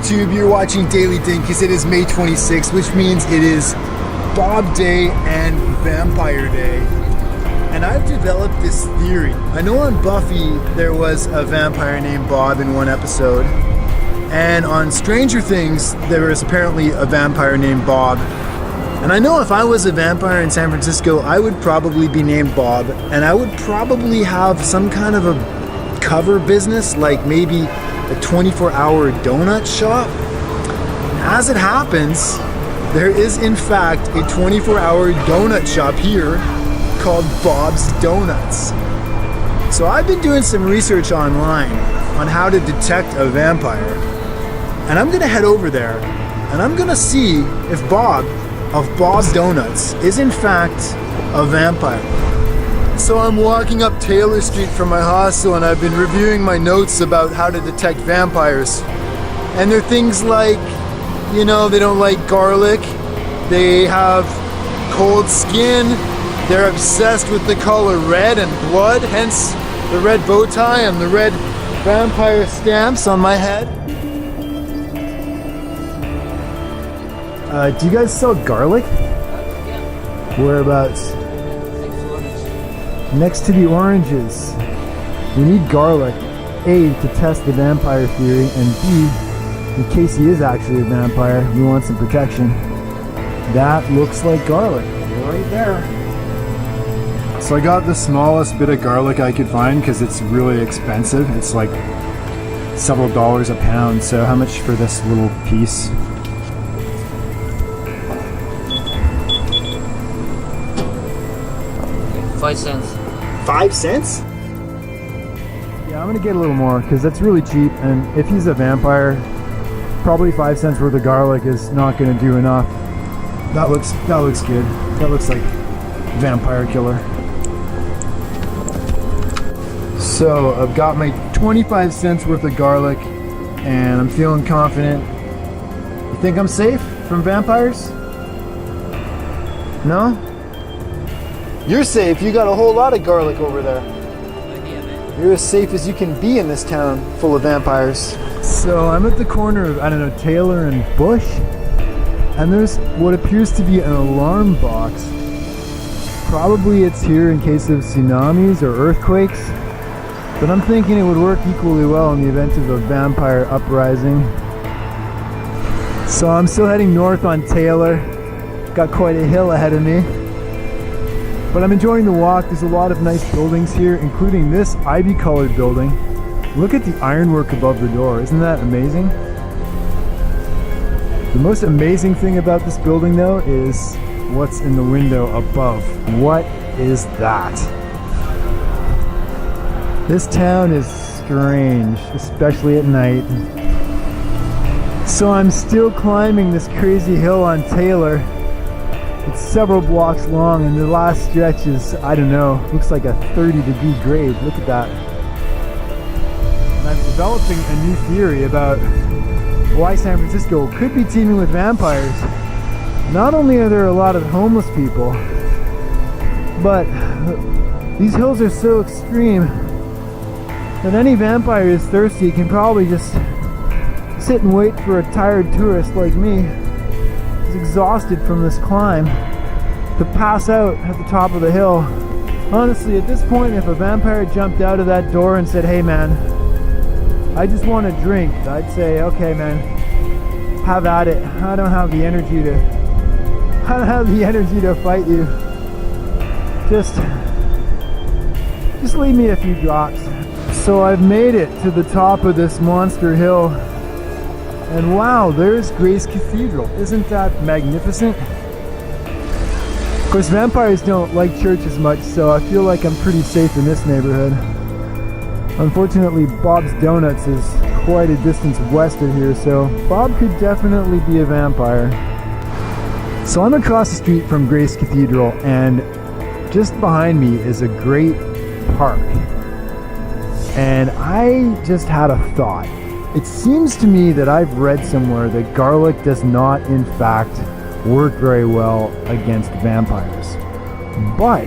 YouTube? You're watching Daily Dinkus. It is May 26th, which means it is Bob Day and Vampire Day. And I've developed this theory. I know on Buffy there was a vampire named Bob in one episode. And on Stranger Things there was apparently a vampire named Bob. And I know if I was a vampire in San Francisco, I would probably be named Bob. And I would probably have some kind of a cover business, like maybe a 24-hour donut shop. As it happens, there is in fact a 24-hour donut shop here called Bob's Donuts. So I've been doing some research online on how to detect a vampire. And I'm gonna head over there and I'm gonna see if Bob of Bob's Donuts is in fact a vampire. So I'm walking up Taylor Street from my hostel and I've been reviewing my notes about how to detect vampires. And they're things like, you know, they don't like garlic, they have cold skin, they're obsessed with the color red and blood, hence the red bow tie and the red vampire stamps on my head. Do you guys sell garlic? Whereabouts? Next to the oranges. We need garlic, A, to test the vampire theory, and B, in case he is actually a vampire, we want some protection. That looks like garlic, right there. So I got the smallest bit of garlic I could find because it's really expensive. It's like several dollars a pound. So how much for this little piece? $0.05. 5 cents? Yeah, I'm gonna get a little more because that's really cheap, and if he's a vampire, probably 5 cents worth of garlic is not gonna do enough. That looks good. That looks like vampire killer. So I've got my 25 cents worth of garlic and I'm feeling confident. You think I'm safe from vampires? No? You're safe. You got a whole lot of garlic over there. You're as safe as you can be in this town full of vampires. So I'm at the corner of, I don't know, Taylor and Bush, and there's what appears to be an alarm box. Probably it's here in case of tsunamis or earthquakes, but I'm thinking it would work equally well in the event of a vampire uprising. So I'm still heading north on Taylor. Got quite a hill ahead of me. But I'm enjoying the walk. There's a lot of nice buildings here, including this ivy-colored building. Look at the ironwork above the door. Isn't that amazing? The most amazing thing about this building, though, is what's in the window above. What is that? This town is strange, especially at night. So I'm still climbing this crazy hill on Taylor. It's several blocks long, and the last stretch is, I don't know, looks like a 30-degree grade. Look at that. And I'm developing a new theory about why San Francisco could be teeming with vampires. Not only are there a lot of homeless people, but these hills are so extreme that any vampire who's thirsty can probably just sit and wait for a tired tourist like me, exhausted from this climb, to pass out at the top of the hill. Honestly, at this point, if a vampire jumped out of that door and said, "Hey man, I just want a drink," I'd say, "Okay man, have at it. I don't have the energy to fight you. Just leave me a few drops." So I've made it to the top of this monster hill. And wow, there's Grace Cathedral. Isn't that magnificent? Of course, vampires don't like church as much, so I feel like I'm pretty safe in this neighborhood. Unfortunately, Bob's Donuts is quite a distance west of here, so Bob could definitely be a vampire. So I'm across the street from Grace Cathedral, and just behind me is a great park. And I just had a thought. It seems to me that I've read somewhere that garlic does not, in fact, work very well against vampires. But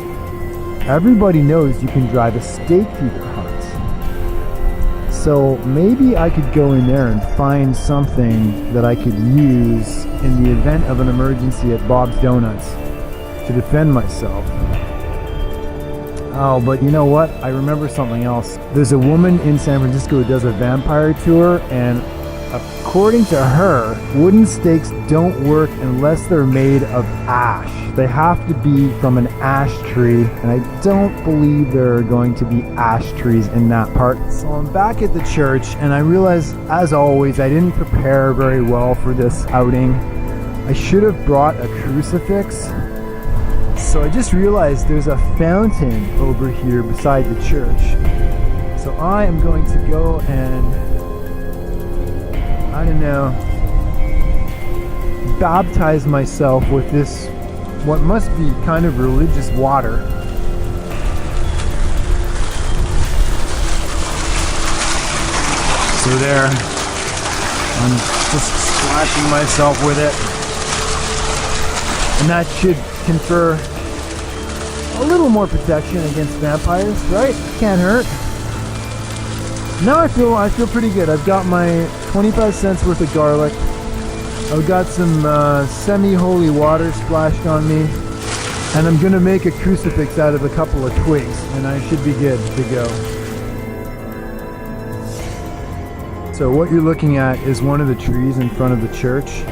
everybody knows you can drive a stake through their hearts. So maybe I could go in there and find something that I could use in the event of an emergency at Bob's Donuts to defend myself. Oh, but you know what? I remember something else. There's a woman in San Francisco who does a vampire tour, and according to her, wooden stakes don't work unless they're made of ash. They have to be from an ash tree, and I don't believe there are going to be ash trees in that part. So I'm back at the church, and I realize, as always, I didn't prepare very well for this outing. I should have brought a crucifix. So I just realized there's a fountain over here beside the church. So I am going to go and, I don't know, baptize myself with this, what must be kind of religious water. So there, I'm just splashing myself with it. And that should confer a little more protection against vampires, right? Can't hurt. Now I feel pretty good. I've got my 25 cents worth of garlic. I've got some semi-holy water splashed on me, and I'm gonna make a crucifix out of a couple of twigs, and I should be good to go. So what you're looking at is one of the trees in front of the church,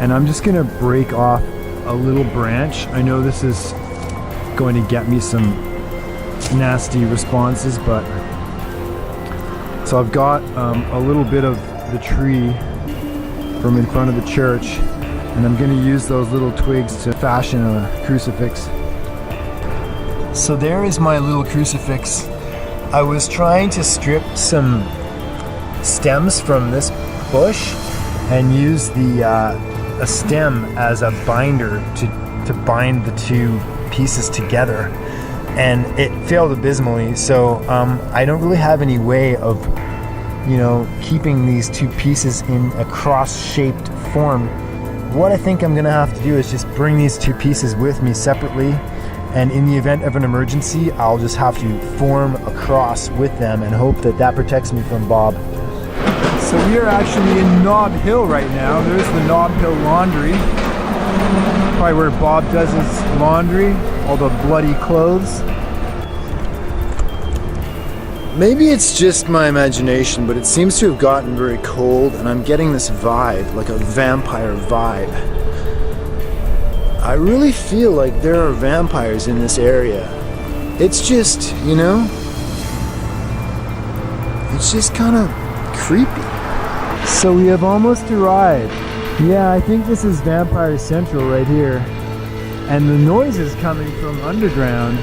and I'm just gonna break off a little branch. I know this is going to get me some nasty responses, but so I've got a little bit of the tree from in front of the church, and I'm going to use those little twigs to fashion a crucifix. So there is my little crucifix. I was trying to strip some stems from this bush and use a stem as a binder to bind the two pieces together, and it failed abysmally. So I don't really have any way of, you know, keeping these two pieces in a cross-shaped form. What I think I'm gonna have to do is just bring these two pieces with me separately, and in the event of an emergency, I'll just have to form a cross with them and hope that that protects me from Bob. So we are actually in Nob Hill right now. There's the Nob Hill Laundry. Probably where Bob does his laundry, all the bloody clothes. Maybe it's just my imagination, but it seems to have gotten very cold, and I'm getting this vibe, like a vampire vibe. I really feel like there are vampires in this area. It's just, you know, it's just kind of creepy. So we have almost arrived. Yeah, I think this is Vampire Central right here. And the noises coming from underground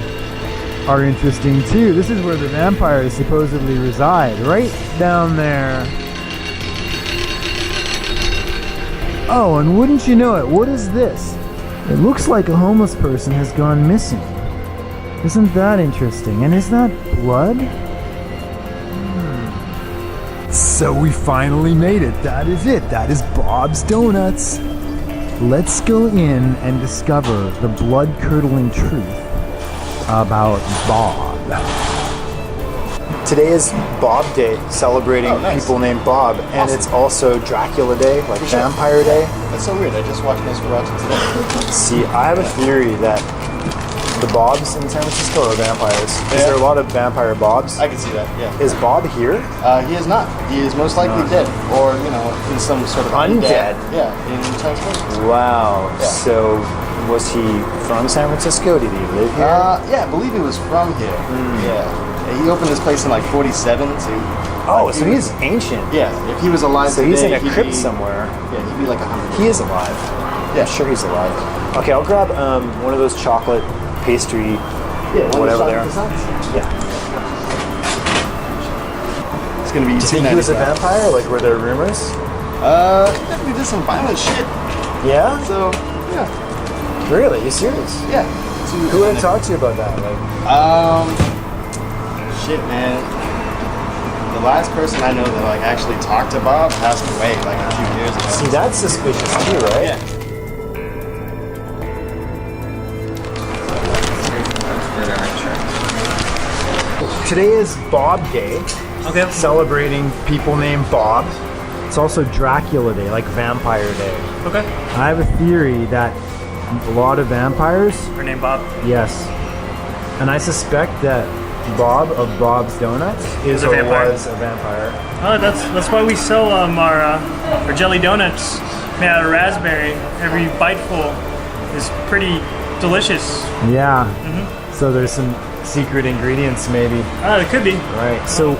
are interesting too. This is where the vampires supposedly reside, right down there. Oh, and wouldn't you know it, what is this? It looks like a homeless person has gone missing. Isn't that interesting? And is that blood? So we finally made it. That is it. That is Bob's Donuts. Let's go in and discover the blood-curdling truth about Bob. Today is Bob Day, celebrating people named Bob, and it's also Dracula Day, like Vampire Day. That's so weird. I just watched Vibrato today. See, I have a theory that the Bobs in San Francisco are vampires. Is there a lot of vampire Bobs? I can see that, yeah. Is Bob here? He is not. He is most likely dead, or, you know, in some sort of undead. Yeah, in Times Square. Wow. Yeah. So, was he from San Francisco? Did he live here? Yeah, I believe he was from here. Yeah. He opened this place in like 47, so... Oh, so he's ancient. Yeah, if he was alive so today, he's in a crypt somewhere. Yeah, he'd be like 100. He is alive. Yeah, sure he's alive. Okay, I'll grab one of those chocolate pastry, whatever they are. Yeah. It's gonna be. Do you think he was a vampire? Like, were there rumors? He definitely did some violent shit. Yeah. So, yeah. Really? You serious? Yeah. Who would have talked to you about that? Like, shit, man. The last person I know that like actually talked to Bob passed away like a few years ago. See, that's suspicious too, right? Yeah. today is Bob Day. Okay. Celebrating people named Bob. It's also Dracula Day, like Vampire Day. Okay. I have a theory that a lot of vampires, Her name Bob. yes, and I suspect that Bob of Bob's Donuts is a or vampire. was a vampire. Oh, that's why we sell our jelly donuts made out of raspberry. Every biteful is pretty delicious. Yeah. So there's some secret ingredients, maybe. Oh, it could be. Right. So,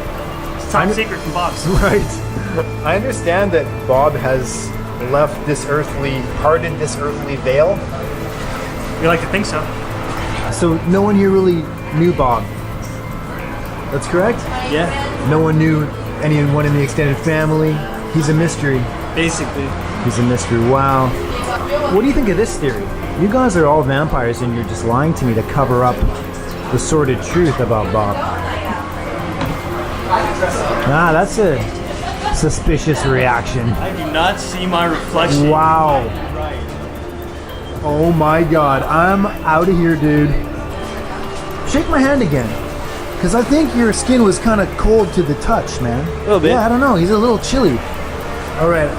Top secret from Bob's. right. I understand that Bob has left this earthly, parted this earthly veil. We like to think so. So no one here really knew Bob. That's correct? Yeah. No one knew anyone in the extended family. He's a mystery. Basically. He's a mystery. Wow. What do you think of this theory? You guys are all vampires and you're just lying to me to cover up the sordid truth about Bob. Ah, that's a suspicious reaction. I do not see my reflection. Wow. Oh my god. I'm out of here, dude. Shake my hand again. Because I think your skin was kind of cold to the touch, man. A little bit. Yeah, I don't know. He's a little chilly. All right.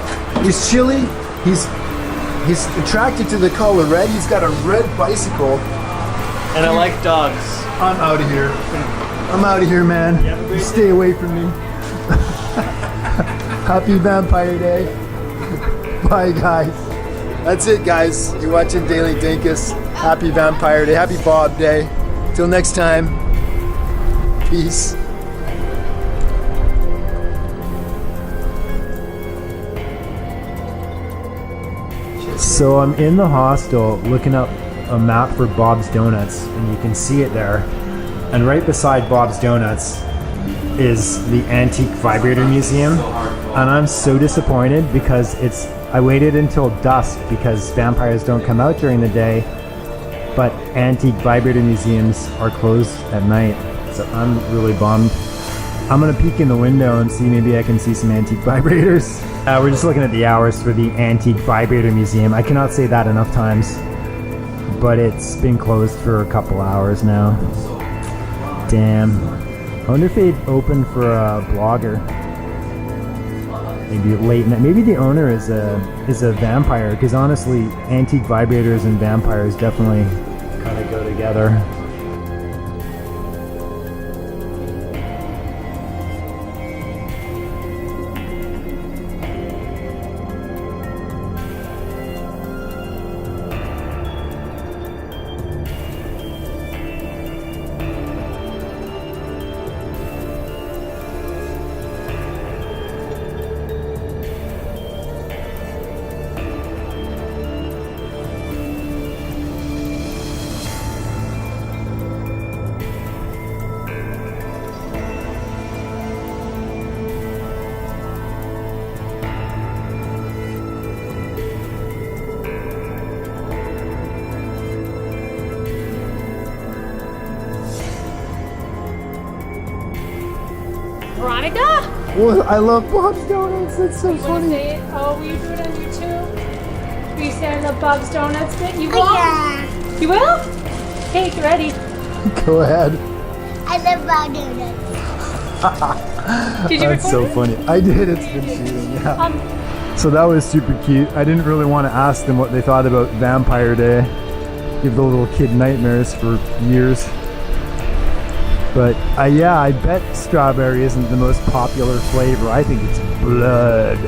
He's chilly. He's attracted to the color red. He's got a red bicycle. And I like dogs. I'm out of here. I'm out of here, man. Stay away from me. Happy Vampire Day. Bye, guys. That's it, guys. You're watching Daily Dinkus. Happy Vampire Day. Happy Bob Day. Till next time. Peace. So I'm in the hostel looking up a map for Bob's Donuts, and you can see it there. And right beside Bob's Donuts is the Antique Vibrator Museum. And I'm so disappointed because I waited until dusk because vampires don't come out during the day, but antique vibrator museums are closed at night. So I'm really bummed. I'm gonna peek in the window and see maybe I can see some antique vibrators. We're just looking at the hours for the Antique Vibrator Museum. I cannot say that enough times, but it's been closed for a couple hours now. Damn. I wonder if they'd open for a blogger. Maybe late night. Maybe the owner is a vampire, because honestly, antique vibrators and vampires definitely kind of go together. Veronica? Well, I love Bob's Donuts. That's so You want to funny. say it? Oh, will you do it on YouTube? Will you say I love Bob's Donuts bit? You will? Yeah, You will? Okay, get ready. Go ahead. I love Bob Donuts. Did you That's record so it? funny. I did. It's been shooting. Yeah. Um, So that was super cute. I didn't really want to ask them what they thought about Vampire Day. Give the little kid nightmares for years. But yeah, I bet strawberry isn't the most popular flavor. I think it's blood.